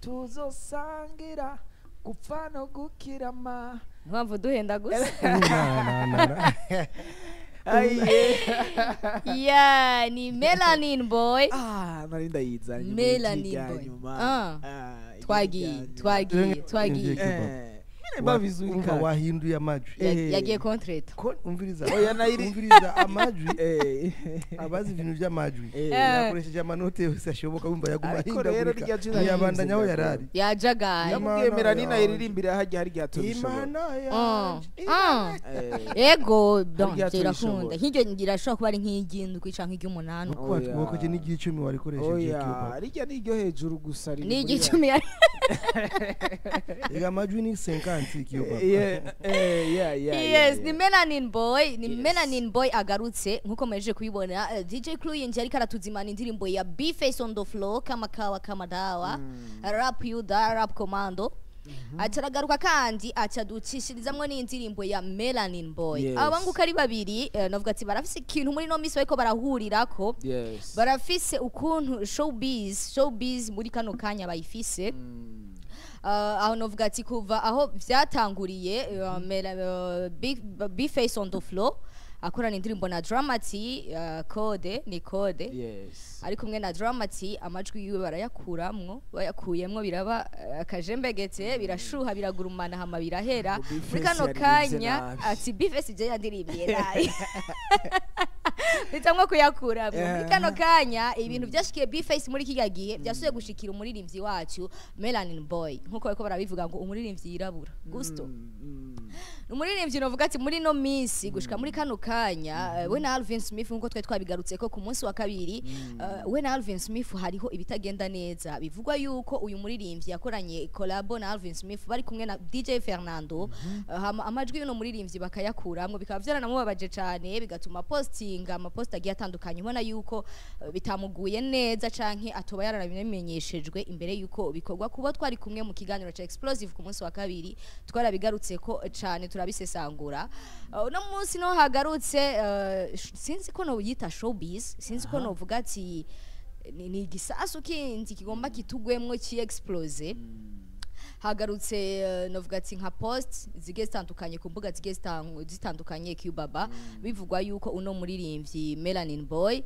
tuzosangira gupfa no gukirama mpamvu duhenda gusa yeah ni Melanin Boy nari ndayizanye Melanin Boy twagiye babizuka wahinduye amajwi yagiye contract umviriza umviriza amajwi abazi ibintu by'amajwi yakoresheje amanote yose ashoboka wumva yaguma hindagurika ntiyabandanya aho yarari yajagaye yamubwemera nina iririmbira hajya hari gatubisho ego irakunda nk'iryo ngirashobora kuba ari nk'igindwi canke iry'umunani uko je n'igicumi warikoresheje rijya n'iryo hejuru gusa n'igicumi ega amajwi ni 50 yes ni Melanin Boy agarutse nkuko meje kubibona DJ Kuri nje ariko aratuzimana indirimbo ya B-Face on the floor kama kawa kama dawa rap you da rap commando ataragaruka kandi acaducishirizamwe n'indirimbo ya Melanin Boy abanguka ari babiri navuga ati barafise ikintu muri no misi bariko barahurirako barafise ukuntu showbiz muri kano kanya bayifise aho novuga ati kuva aho vyatanguriye B-Face on the floor akorana indirimbo na Dramati code ari kumwe na Dramati amajwi yiwe bayakuyemwo biraba akajembegetse birashuha biragurumana hama birahera muri kano kanya ati B-Face je yandirimbiye naye bitamwe kuyakura muri kano kanya ibintu byashikiye B-Face muri kiga gihe byasuye gushikira umuririmbyi wacu Melanin Boy nkuko bariko barabivuga ngo umuririmbyi yirabura gusto umuririmbyi novuga ati muri no misi gushika muri kano kanya we na Alvin Smith nkuko twe twabigarutse ko ku munsi wa kabiri we na Alvin Smith hariho ibitagenda neza bivugwa yuko uyu muririmbyi yakoranye collabo na Alvin Smith bari kumwe na DJ Fernando amajwi y'uno muririmbyi bakayakuramwe bikaba byaranamubabaje cyane bigatuma postinga amapost agiye atandukanye ubona yuko bitamuguye neza canke atoba yaranabimenyeshejwe imbere yuko bikorwa kuba twari kumwe mu kiganiro ca Explosive ku munsi wa kabiri twarabigarutse ko cyane turabisesangura no munsi no hagarutse sinzi ko no yita showbiz sinzi ko no vuga ati ni igisasu kindi kigomba kitugwemwo ki explose hagarutse novuga ati nka post zigiye zitandukanye ku mbuga zigiye zitandukanye Kubaba bivugwa yuko uno muririmbyi Melanin Boy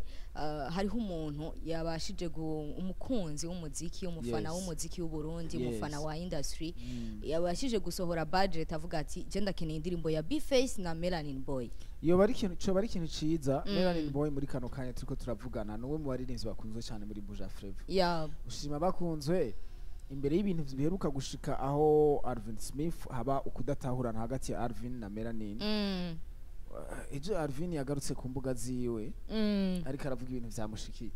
hariho umuntu yabashije umukunzi w'umuziki umufana w'umuziki w'u Burundi umufana wa industry yabashije gusohora budget avuga ati je ndakeneye indirimbo ya B-Face na Melanin Boy yo bari ikintu ciza Melanin Boy muri kano kanya turiko turavugana n'uwe mu baririmbyi bakunzwe cyane muri Buja Flava ushima bakunzwe imbere y'ibintu biheruka gushika aho Alvin Smith haba ukudatahurana hagati ya Alvin na Melanin ejo Alvin yagarutse ku mbuga ziwe ariko aravuga ibintu vyamushikiye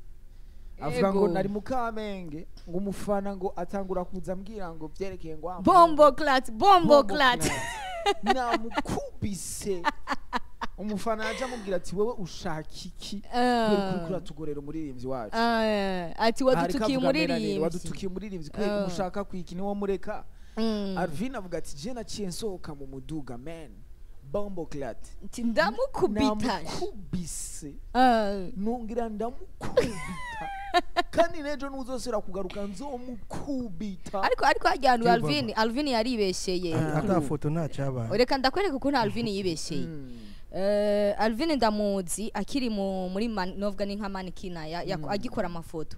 avuga ngo nari mu Kamenge ngo umufana ngo atangura kuza ambwira ngo byerekeye ngo bombo clat na mukubise umufana aje amubwira ati wewe ushaka iki kuri tugorera umuririmbyi wacu ati wadutukiye umuririmbyi kwe ushaka kwiki niwo mureka Alvin avuga ati je naciye nsohoka mu muduga man bombo clat ndamukubise nungira ndamukubita kandi nejo nuzosera kugaruka nzomukubita ariko hajyana Alvin yaribesheye ata foto nta cyabaye reka ndakwereka ukuntu Alvin yibesheye Alvin ndamuzi akiri muri novuga ni nka mannequin agikora amafoto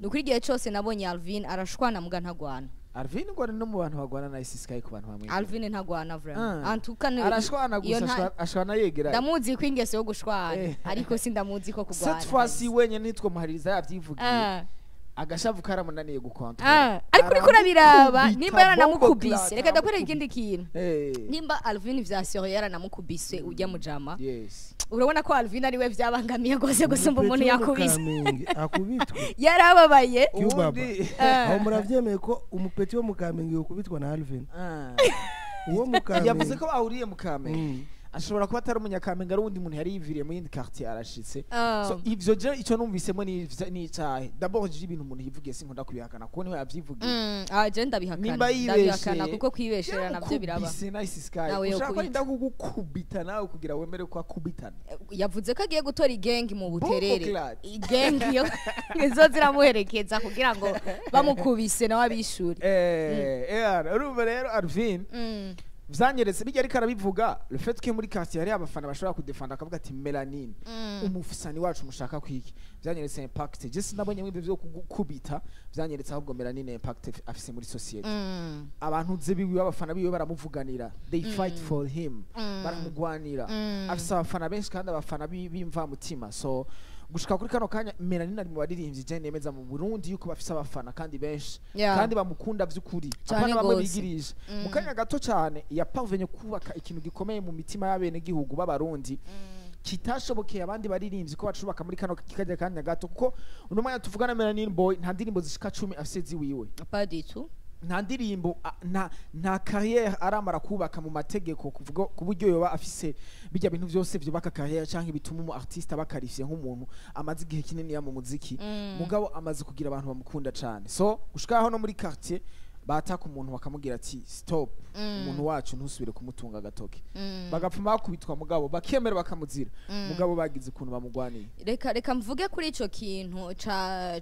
nukuri gihe cyose nabonye Alvin arashwana muga ntagwana Alvin ngo no mu bantu bagwana na Sky ku bantu bamwe Alvin ntagwana vraiment antukane arashwana gusa ashwana yegera ndamuzi ko ingese yo gushwana ariko sindamuzi ko kugwana cette fois ci wenye nitwo muhaririza yavyivugiye agashavu karamunaniye gukontra ariko uriko urabiraba nimba yaranamukubise reka ndakwereka ikindi kintu nimba Alvin vyasoro yaranamukubise ujya mujama urabona ko Alvin ari we vyabangamiye gose gusumba umuntu yakubise akubitwe yarababaye aho muravyemeye ko umupeti wo mu Kamenge yokubitwa na Alvin uwo mu Kamenge yavuze ko bahuriye mu Kamenge ashobora kuba atari umunyakamenge ari uwundi muntu yari yiviriye mu yindi quartier arashitse so ivyo je ico numvisemo ni icahe d'abord je ibintu umuntu yivugiye sinkunda kubihakana kuko niwe yavyivugiye je ndabihakana kuko kwibeshera navyo biraba nice sky ushaka kwenda kugukubita nawe kugira wemere ko akubitana yavuze ko agiye gutora igengi mu buterere igengi yo izo ziramuherekeza kugira ngo bamukubise nawe abishuri urumva rero Arvin vyanyeretse bijya ariko arabivuga le fait que muri quartier hari abafana bashobora kudefenda akavuga ati Melanin umufisani wacu mushaka kwiki vyanyeretse impact je sinabonye mu byo kubita vyanyeretse ahubwo Melanin impact afise muri society abantu ze biwe abafana biwe baramuvuganira they fight for him baramugwanira afise abafana benshi kandi abafana bimva mutima so gushika kuri kano kanya Melanin ari mu baririmbyi je nemeza mu Burundi yuko bafise abafana kandi benshi kandi bamukunda vy'ukuri abana bamwe bigirije mu kanya gato cyane yaparvenye kubaka ikintu gikomeye mu mitima y'abene gihugu b'abarundi kitashobokeye abandi baririmbyi ko bacubaka muri kano kikajya kanya gato kuko uno mwanya tuvugana Melanin Boy nta ndirimbo zishika 10 afise ziwiwe pas du tout nta ndirimbo nta carrière aramara kubaka mu mategeko kuvuga ku buryo yoba afise bijya bintu byose byubaka carrière canke bituma umu artiste abakarifye nk'umuntu amaze igihe kinini ya mu muziki mugabo amaze kugira abantu bamukunda cyane so gushikaho no muri quartier bataka umuntu bakamubwira ati stop umuntu wacu ntusubire kumutunga gatoke bagapfuma bakubitwa mugabo bakemera bakamuzira mugabo bagize ukuntu bamugwaniye reka mvuge kuri ico kintu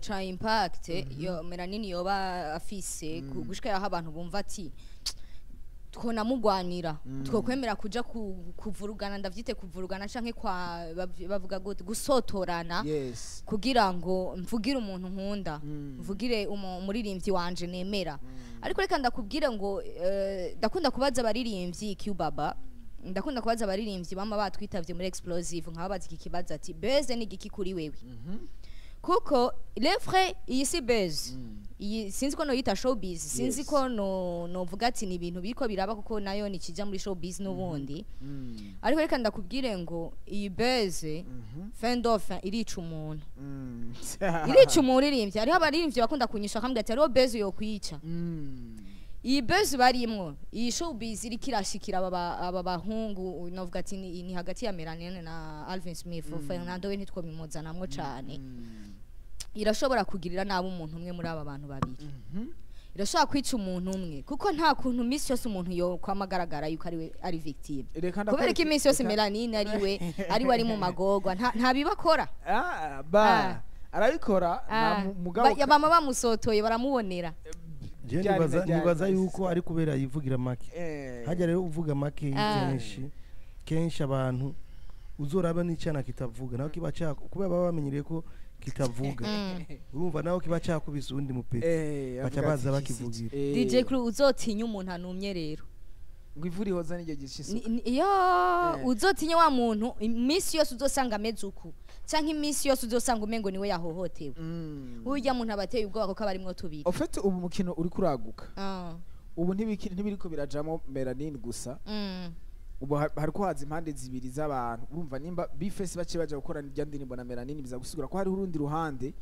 ca impact yo Melanin yoba afise gushika yaho abantu bumva ati twona mugwanira twokwemera kuja kuvurugana ndavyite kuvurugana canke kwa bavuga gute gusotorana kugira ngo mvugire umuntu nkunda mvugire umuririmbyi wanje nemera ariko reka ndakubwire ngo ndakunda kubaza abaririmbyi Baba ndakunda kubaza abaririmbyi bama batwitavye muri explosive nkababaza iki kibazo ati beze ni giki kuri wewe kuko les frères iyi si beze sinzi ko no yita showbiz sinzi ko no vuga ati ni ibintu biriko biraba kuko nayo ni kijya muri showbiz n'ubundi ariko reka ndakubwire ngo iyi beze fin d'offre irica umuntu irica umuririmbyi hariho abaririmbyi bakunda kunyisha akambwira ati hariho beze yo kwica iyi beze barimwo iyi showbiz iriko irashikira aba bahungu novuga ati ni hagati ya Melanin na Alvin Smith Fernando we nitwo bimuzanamwo cane irashobora kugirira nabo umuntu umwe muri aba bantu babiri irashobora kwica umuntu umwe kuko nta kuntu misi yose umuntu yo kwamagaragara yuko ari victime kubera ko imisi yose Melanin ari we ari mu magorwa nta bibakora arabikora mugabo bama bamusotoye baramubonera nibaza yuko ari kubera yivugira make hajya rero uvuga make kenshi abantu uzoraba n'icana kitavuga naho kiba cyako kubera baba bamenyereye ko kitavuga urumva naho kiba cyakubise undi mupete baca baza bakivugira DJ Crew uzotinya umuntu anumye rero ngo ivuri hoza n'iryo gishiso uzotinya wa muntu imisi yose uzosanga ameze uku canke imisi yose uzosanga umengo niwe yahohotewe urya muntu abateye ubwoba ko barimwo tubiri ofete ubu mukino uri kuraguka ubu ntibiriko birajamo Melanin gusa ubu hariko haza impande zibiri z'abantu urumva nimba bifese bace baje gukora n'irya ndirimbo na Melanin biza gusigura ko hari urundi ruhande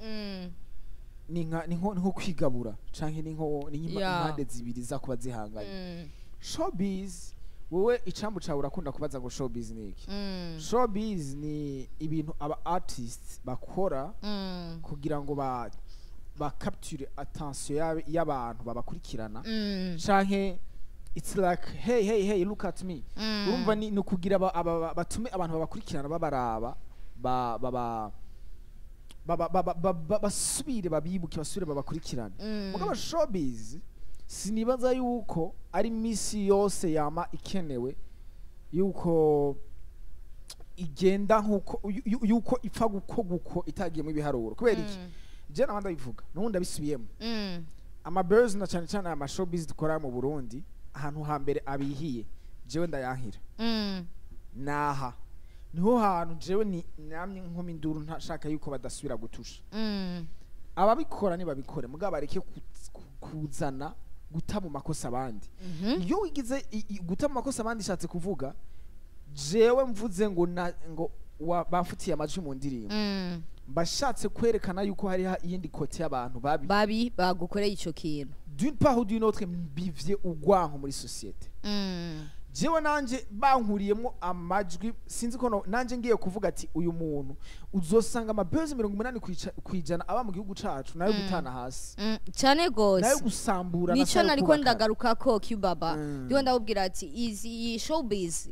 ni nko kwigabura canke ni impande zibiri za kuba zihanganye showbiz wowe icambu cawe urakunda kubaza ngo showbiz ni iki showbiz ni ibintu aba artists bakora kugira ngo ba capture attention y'abantu babakurikirana canke it's like hey look at me urumva ni kugira batume abantu babakurikirana babaraba basubire babibuke basubire babakurikirana mugabo showbiz sinibaza yuko ari misi yose yama ikenewe yuko igenda nkuko yuko ipfa guko itagiye mu biharuro kubera iki je nabandi bivuga nubundi abisubiyemo ama buzz na cyane cyane ama showbiz dukora mu Burundi ahantu hambere abihiye jewe ndayahira naha niho hantu jewe ni namye nkomi nduru ntashaka yuko badasubira gutusha ababikora ni babikore mugabo bareke kuzana guta mu makosa abandi iyo wigize guta mu makosa abandi shatse kuvuga jewe mvuze ngo bafutiye amajwi mu ndirimbo bashatse kwerekana yuko hari iyindi kote y'abantu babi bagukoreye ico kintu d'une part ou d'une autre mbivye ugwanko muri societe jewe nanje bankuriyemo amajwi sinzi ko nanje ngiye kuvuga ati uyu muntu uzosanga amabezi 80 kwijana aba mu gihugu cacu nayo gutana hasi cyane gose nayo gusambura nico nariko ndagaruka ko Cubaba ndiho ndabubwira ati izi showbiz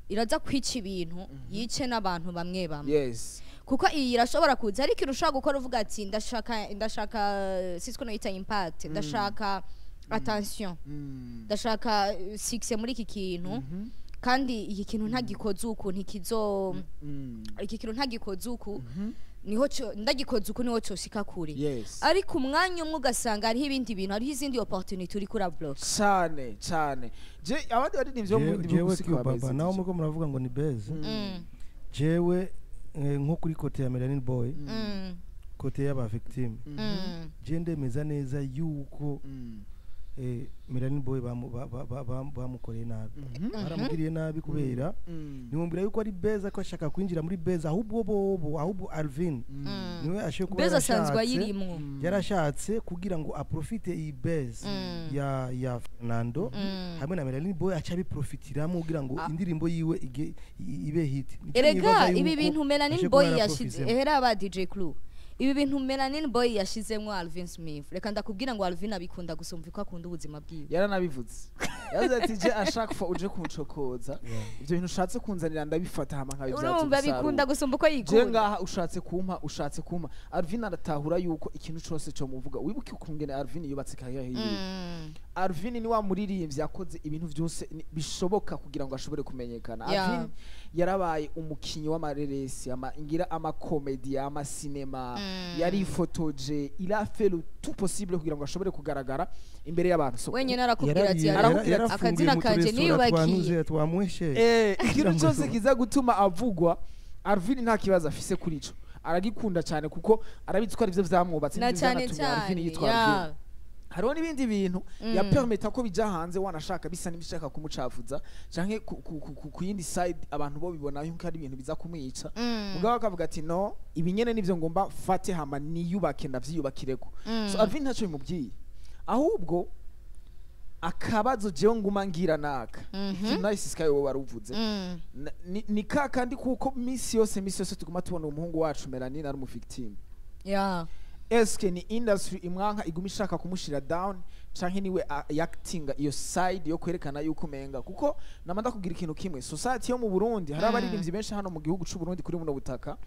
iraza kwica ibintu yice n'abantu bamwe bamwe yes kuko iyi irashobora kuza ariko irusha gukora uvuga ati ndashaka sisiko no yita impact ndashaka attention ndashaka success muri iki kintu kandi iki kintu ntagikoze uku ntikizo iki kintu ntagikoze uku niho ndagikoze uku niho cyoshika kuri ariko umwanya umwe ugasanga hariho ibindi bintu hariho izindi opportunity uri kuri block cyane je abandi bari nivyo mu ndi buziko baba naho muko muravuga ngo ni beze jewe nko kuri kote ya Melanin Boy kote y'aba victim je ndemeza neza yuko Melanin Boy bamukoreye nabi baramugiriye nabi kubera nimumbira yuko ari beza ko ashaka kwinjira muri beza ahubwo Alvin niwe ashiye kuba beza sanzwe yirimwo yarashatse kugira ngo aprofite iyi beza ya Fernando hamwe na Melanin Boy acha biprofitiramo kugira ngo indirimbo yiwe ibe hit erega ibi bintu Melanin Boy yashize ehera aba DJ Clue ibi bintu Melanin Boy yashizemwo Alvin Smith reka ndakubwira ngo Alvin abikunda gusumva ko akunda ubuzima bwiwe yaranabivuze yavuze ati je ashaka fa uje kumucokoza ivyo bintu ushatse kunzanira ndabifata hama nkabivyatsa urumva bikunda gusumva ko yikunda je ngaha ushatse kumpa Alvin aratahura yuko ikintu cyose cyo muvuga wibuke ukungene Alvin yubatse kaya hiyi Alvin ni wa muririmbyi yakoze ibintu byose bishoboka kugira ngo ashobore kumenyekana Alvin yarabaye umukinyi w'amareresi ingira amakomedi amasinema yari fotoje il a fait le tout possible kugira ngo ashobore kugaragara imbere y'abantu so wenye narakubwira ati akazina kanje niyubakiye twamwishe ikintu cyose kiza gutuma avugwa Alvin nta kibazo afise kuri ico aragikunda cyane kuko arabitswa ivyo vyamwubatse n'ivyo Alvin yitwa Alvin hariho n'ibindi bintu ya permita ko bija hanze wanashaka bisa n'ibishaka kumucavuza canke ku yindi side abantu bo bibona yuko ari ibintu biza kumwica mugabo akavuga ati no ibinyene nivyo ngomba fate hama niyubake ndavyiyubakireko so Alvin ntaco bimubwiye ahubwo akabazo jewe nguma ngira naka nice sky wo waruvuze ni kakandi kuko misi yose tuguma tubona umuhungu wacu Melanin ari mu victim eske ni industry imwanka iguma ishaka kumushira down canke niwe acting iyo side yo kwerekana yuko menga kuko namanda kugira ikintu kimwe society yo mu Burundi hari abaririmbyi benshi hano mu gihugu c'u Burundi kuri muno butaka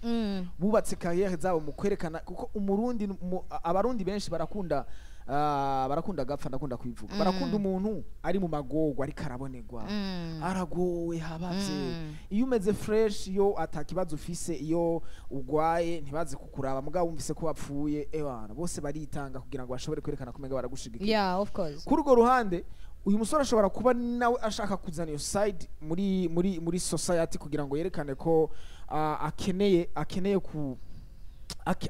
bubatse carrière zabo mu kwerekana kuko umurundi abarundi benshi barakunda gapfa ndakunda kwivuga barakunda umuntu ari mu magorwa ari karabonerwa aragowe habavye iyo umeze fresh iyo atakibazo ufise iyo ugwaye ntibaze kukuraba mugabo wumvise ko wapfuye ebana bose baritanga kugira ngo bashobore kwerekana kumenga baragushigikira of course kuri urwo ruhande uyu musore ashobora kuba nawe ashaka kuzana iyo side muri society kugira ngo yerekane ko akeneye ku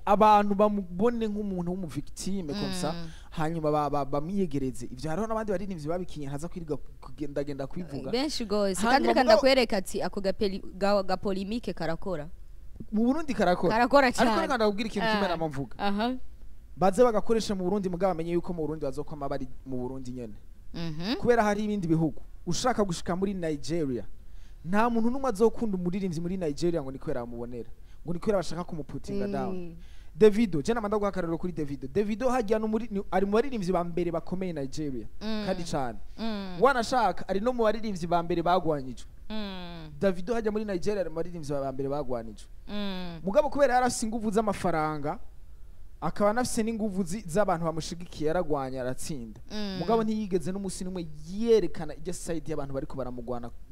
abantu bamubone nk'umuntu w'umuvictime komsa hanyuma bamwiyegereze ivyo hariho n'abandi baririmbyi babikinye haza kwiga kugendagenda kwivuga benshi gose kandi kanda kwereka ati ako gapolimique karakora mu Burundi karakora cyane ariko kanda kubwira ikintu kimwe namvuga baze bagakoresha mu Burundi mugabo bamenye yuko mu Burundi bazokoma bari mu Burundi nyene kubera hari ibindi bihugu ushaka gushika muri Nigeria nta muntu numwe azokunda umuririmbyi muri Nigeria ngo nikwera amubonera ngo nikwera bashaka kumuputinga down Davido je namanda guhakarero kuri Davido hajya no muri ari mu baririmbyi ba mbere bakomeye Nigeria kandi cyane wanashaka ari no mu baririmbyi ba mbere bagwanyijwe Davido hajya muri Nigeria ari mu baririmbyi ba mbere bagwanijwe mugabo kubera yarafise inguvu z'amafaranga akaba nafise n'inguvu z'abantu bamushigikiye yaragwanya aratsinda mugabo ntiyigeze n'umusi numwe yerekana ijya side y'abantu bariko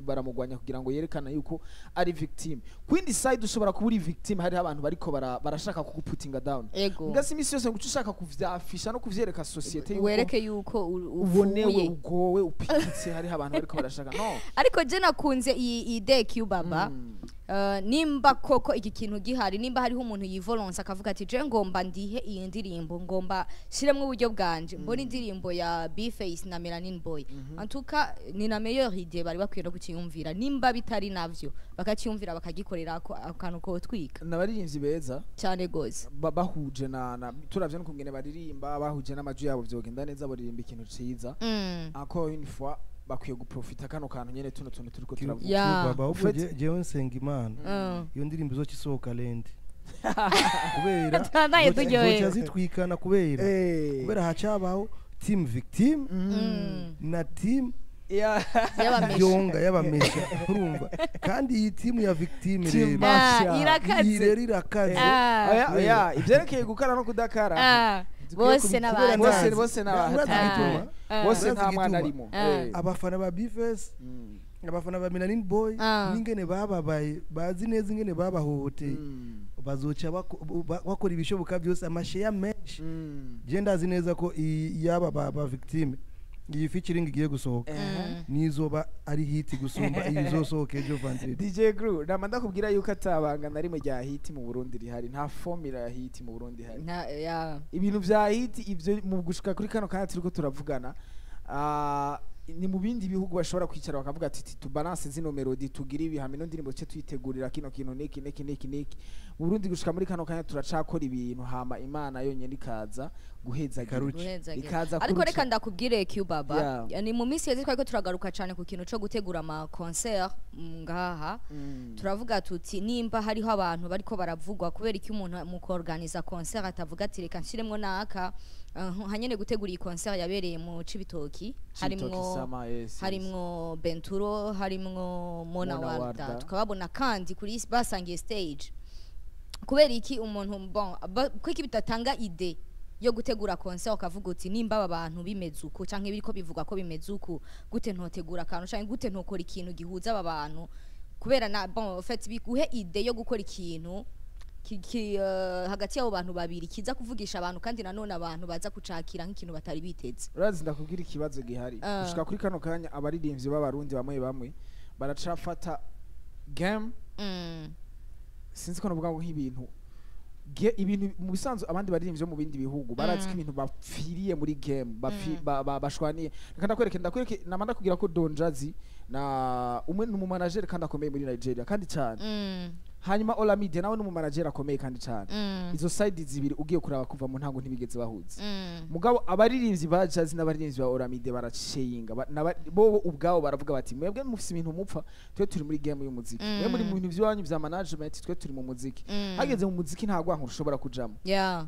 baramugwanya kugira ngo yerekana yuko ari victim kwindi side ushobora kuba uri victim hari abantu bariko barashaka kuguputinga down ngasi imisi yose ngucu ushaka kuvyafisha no kuvyereka societe yuko wereke yuko ubonewe ugowe upitse hari abantu bariko barashaka no ariko je nakunze iyi idea Cubaba nimba koko iki kintu gihari nimba hariho umuntu yivolonse akavuga ati je ngomba ndihe iyi ndirimbo ngomba shiremwe uburyo bwanje mbona indirimbo ya B-Face na Melanin Boy antuka ni na meilleure idée bari bakwiye no kucyumvira nimba bitari navyo bakacyumvira bakagikorera akantu ko twika n'abaririmbyi beza cyane gose bahuje na turavye no kungene baririmba bahuje n'amaju yabo vyogenda neza baririmba ikintu ciza encore une fois bakwiye guprofita kano kantu nyene tuno tuntu turiko turavuga baba ubwo jewe nsenga imana iyo ndirimbo zo kisohoka lendi kubera zitwikana kubera hacabaho team victim na team yonga y'abamesha urumva kandi iyi team ya victim rero irakaze ivyerekeye gukara no kudakara bose n'abandi bose nta mwana arimo abafana ba bifes abafana ba Melanin Boy n'ingene bababaye bazi neza ingene babahohoteye bazoca bakora ibishoboka byose amasheya menshi je ndazi neza ko yaba ba victim iyi featuring igiye gusohoka nizoba ari hit gusumba izosohoka ejo vendredi. DJ Gru ndamanda kubwira yuko atabanga na rimwe rya hit mu Burundi rihari, nta formula ya hit mu Burundi hari. Ibintu vya hit ivyo mu gushika kuri kano kandi turiko turavugana ni mu bindi bihugu bashobora kwicara bakavuga ati tubalance zino melody tugira ibihame no ndirimbo cyo twitegurira kino kintu neki mu Burundi gushika muri kano kanya turacakora ibintu hama Imana yonyene ikaza guheza ikaza ariko reka ndakubwire Q baba ni mu minsi yeze twari ko turagaruka cyane ku kintu cyo gutegura ama concert ngaha turavuga tuti nimba hariho abantu bariko baravugwa kubera iki umuntu mu organize concert atavuga ati reka nshiremwo naka hanyene gutegura iyi concert yabereye mu Cibitoki harimwo Benturo harimwo Mona Warda tukababona kandi kuri basangiye stage kubera iki umuntu bon kwiki bitatanga ide yo gutegura concert ukavuga uti nimba aba bantu bimeze uko canke biriko bivuga ko bimeze uko gute ntotegura kantu canke gute ntokora ikintu gihuza aba bantu kubera na bon en fait biguhe ide yo gukora ikintu hagati y'abo bantu babiri kiza kuvugisha abantu kandi nanone abantu baza kucakira nk'ikintu batari biteze. Urazi ndakubwira ikibazo gihari gushika kuri kano kanya abaririmbyi b'abarundi bamwe baracafata game sinzi ko navuga ngo nk'ibintu ibintu mu bisanzwe abandi baririmbyi mu bindi bihugu barazi ko ibintu bapfiriye muri game bashwaniye ndakwereke namanda kugira ko Donjazi na umwe mu manager kandi akomeye muri Nigeria kandi cyane hanyuma Olamide nawe n'umu manager akomeye kandi cyane izo side zibiri ugiye kuraba kuva mu ntango ntibigeze bahuza mugabo abaririmbyi ba jazz n'abaririmbyi ba Olamide baraceyinga bo ubwabo baravuga bati mwebwe mufise ibintu mupfa twe turi muri game y'umuziki mwe muri mu bintu by'abanyu bya management twe turi mu muziki hageze mu muziki nta gwanka ushobora kujamo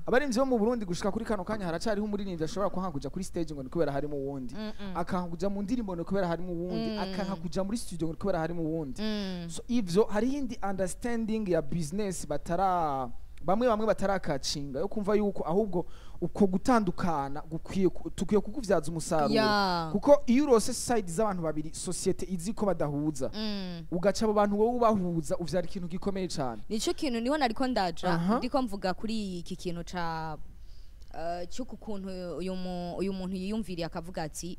abaririmbyi bo mu Burundi gushika kuri kano kanya haracari ho umuririmbyi ashobora kuhankuja kuri stage ngo nikubera harimo wundi akankuja mu ndirimbo nikubera harimo wundi akankuja muri studio ngo nikubera harimo wundi so ivyo hari indi understand ya business bamwe batarakacinga yo kumva yuko ahubwo uko gutandukana tukwiye kukuvyaza umusaruro kuko iyo urose side z'abantu babiri societe izi ko badahuza ugaca abo bantu wowe ubahuza uvyara ikintu gikomeye cyane nico kintu niho nariko ndaja ndiko mvuga kuri iki kintu ca cyuko kuntu uyu muntu yiyumviriye akavuga ati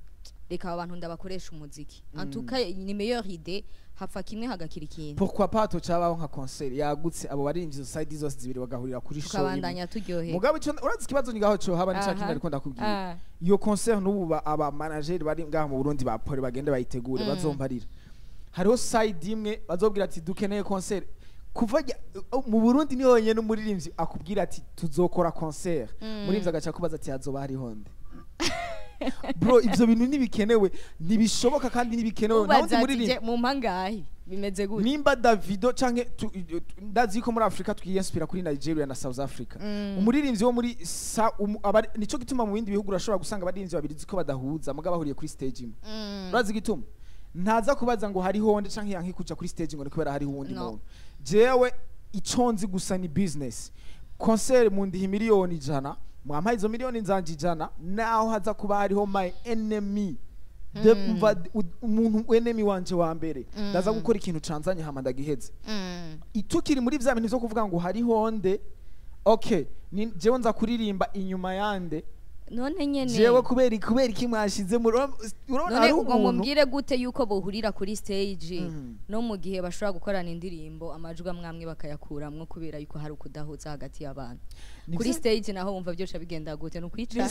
reka abantu ndabakoresha umuziki antuka ni meilleure idée hapfa kimwe hagakira ikintu pourquoi pas to cabaho nka concert yagutse abo barinzi side zose zibiri bagahurira kuri show kabandanya turyohe mugabo ico urazi kibazo ngigaho cyo haba nicyo kintu ariko ndakubwira iyo concert n'ubu aba manager bari ngaha mu Burundi bapore bagende bayitegure bazombarira hariho side imwe bazobwira ati dukeneye concert kuva mu Burundi ni yonyene umuririmbyi akubwira ati tuzokora concert muririmbyi agaca kubaza ati hazoba hari honde bro ivyo bintu nibikenewe nibishoboka kandi nibikenewe nawundi muri mu mpangahe bimeze gute nimba Davido canke ndazi ko muri Africa twiyinspira kuri Nigeria na South Africa umuririmbyi wo muri nico gituma mu bindi bihugu urashobora gusanga abadinzi babiri ziko badahuza muga bahuriye kuri stage imwe urazi gituma ntaza kubaza ngo hari honde canke yanki kuja kuri stage ngo nikubera hari wundi muntu jewe iconzi gusa ni business concert mu ndihi miliyoni 100 mwampaye izo miliyoni nzanjijana naho haza kuba hariho my enemy umuntu enemy wanje wa mbere ndaza gukora ikintu canzanye hama ndagiheze itukiri muri vya bintu zo kuvuga ngo hari honde okay jewe nza kuririmba inyuma yande none nyene jewe kubera iki mwashize urona ari umuntu mumbwire gute yuko bohurira kuri stage no mu gihe bashobora gukorana indirimbo amajwi amwamwe bakayakuramwo kubera yuko hari ukudahuza hagati y'abantu kuri stage naho wumva byosha bigenda gute no kwica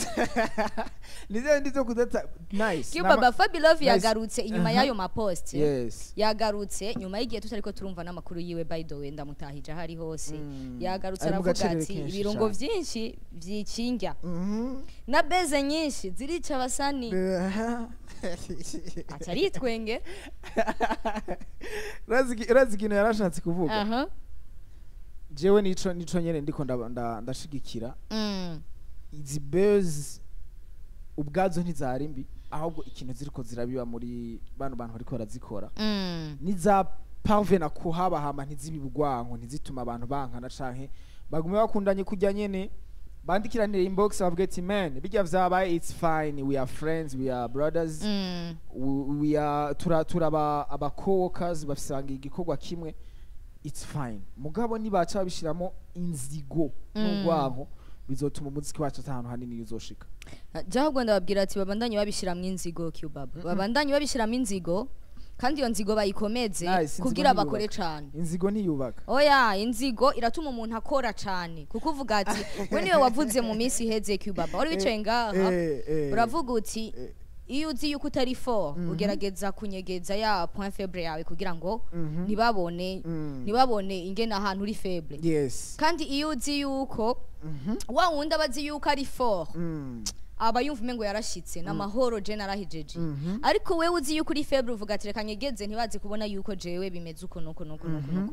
nize ndizo kudata nice Kibaba Fabilove yagarutse inyuma yayo mapost yagarutse nyuma y'igihe tutariko turumva n'amakuru yiwe by the way ndamutahije hari hose yagarutse aravuga ati ibirungo byinshi vyikinga na beze nyinshi zirica abasani aca aritwenge urazi ikintu yarashatse kuvuga jewe nico nyene ndiko ndashigikira izi buzz ubwazo ntizari mbi ahubwo ikintu ziriko zirabiba muri bantu bariko barazikora niza parvena kuhaba hama ntizibibugwanko ntizituma abantu bankana canke bagume bakundanye kujya nyene bandikiranira inbox bavuga ati man bijya vyabaye it's fine we are friends we are brothers we are turaba aba co-workers bafisanga igikorwa kimwe it's fine mugabo nibaca babishiramo inzigo n'ugwanko bizotuma umuziki wacu ahantu hanini uzoshika jahubwo ndababwira ati babandanye babishiramwe inzigo Cubaba babandanye babishiramwe inzigo kandi iyo nzigo bayikomeze kugira bakore cyane inzigo ntiyubaka oya inzigo iratuma umuntu akora cyane kuko uvuga ati we niwe wavuze mu minsi iheze Cubaba wari wicaye ngaha uravuga uti iyo uzi yuko utari fort ugerageza kunyegeza ya point faible yawe kugira ngo ntibabone ingene ahantu uri faible kandi iyo uzi yuko wa wundi abazi yuko ari fort aba yumva umengo yarashitse namahoro je narahijeje ariko wewe uzi yuko uri faible uvuga ati reka nyegeze ntibazi kubona yuko jewe bimeze uko nuko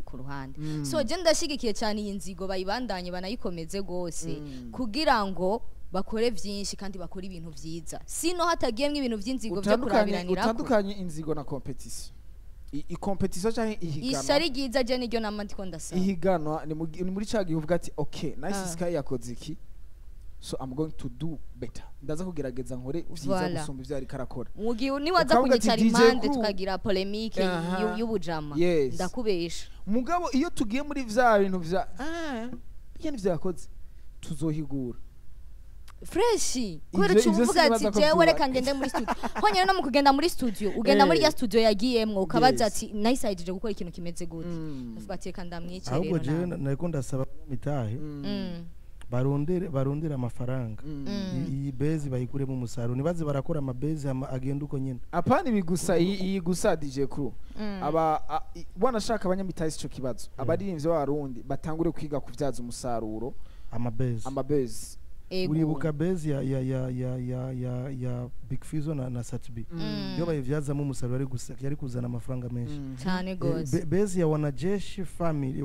ku ruhande so je ndashigikiye cyane iyi nzigo bayibandanye banayikomeze gose kugira ngo bakore vyinshi kandi bakora ibintu vyiza sino hatagiyemwe ibintu vy'inzigo byo kurabiranira utandukanye inzigo na competition competition cyane ihiganwa isari giza je niryo namandiko ndasaba ihiganwa ni muri cyagiye uvuga ati okay nice sky yakoze iki so I'm going to do better ndaza kugerageza nkore vyiza gusumba ivyo ari karakora ni waza kunyicara impande tukagira polemique y'ubujama ndakubesha mugabo iyo tugiye muri vya bintu vya yani vya yakoze tuzohigura freshi kubera cyuvuga ati jewe reka ngende muri studio honyene no mu kugenda muri studio ugenda muri ya studio yagiyemwo ukabaza ati nice gukora ikintu kimeze gute uvuga ati reka ndamwicerera ahubwo jewe nariko ndasaba mitahe barondera amafaranga iyi bezi bayikuremo umusaruro nibaze barakora amabezi agenda uko nyene apana ibigusa iyi gusa DJ Crew wanashaka abanyamitazi ico kibazo abaririmbyi b'abarundi batangure kwiga kuvyaza umusaruro amabezi uribuka bezi ya Big Fizzo na Satbi yo bayivyazamo umusaruro yari kuzana amafaranga menshi cyane gose bezi ya wanajeshi family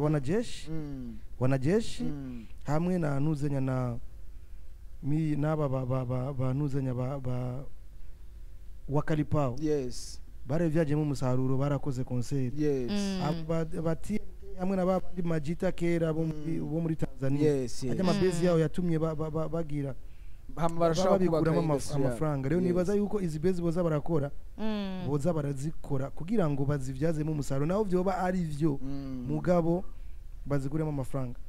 wanajeshi hamwe na nuzenya na naba banuzenya ba wakalipao barevyajemo umusaruro barakoze concert abati hamwe n'abandi majita kera bo muri Tanzania ajya amabezi yao yatumye bagira babikuramo amafaranga rero nibaza yuko izi bezi boza barakora boza barazikora kugira ngo bazivyazemo umusaruro naho vyoba ari vyo mugabo bazikuremo amafaranga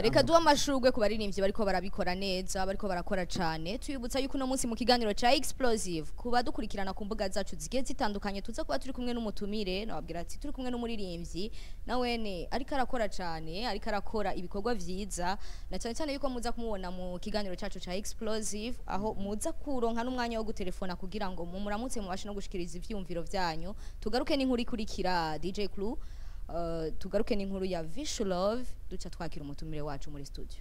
reka duha amashurwe ku baririmbyi bariko barabikora neza bariko barakora cyane tuyibutsa yuko uno munsi mu kiganiro ca Explosive kuba dukurikirana ku mbuga zacu zigiye zitandukanye tuza kuba turi kumwe n'umutumire nababwira ati turi kumwe n'umuririmbyi nawene ariko arakora cyane ariko arakora ibikorwa vyiza na cyane yuko muza kumubona mu kiganiro cacu ca Explosive aho muza kuronka n'umwanya wo gutelefona kugira ngo muramutse mubashe no gushikiriza ivyumviro vyanyu tugaruke n'inkuru ikurikira DJ Crew tugaruke n'inkuru ya Visual Love duca twakira umutumire wacu muri studio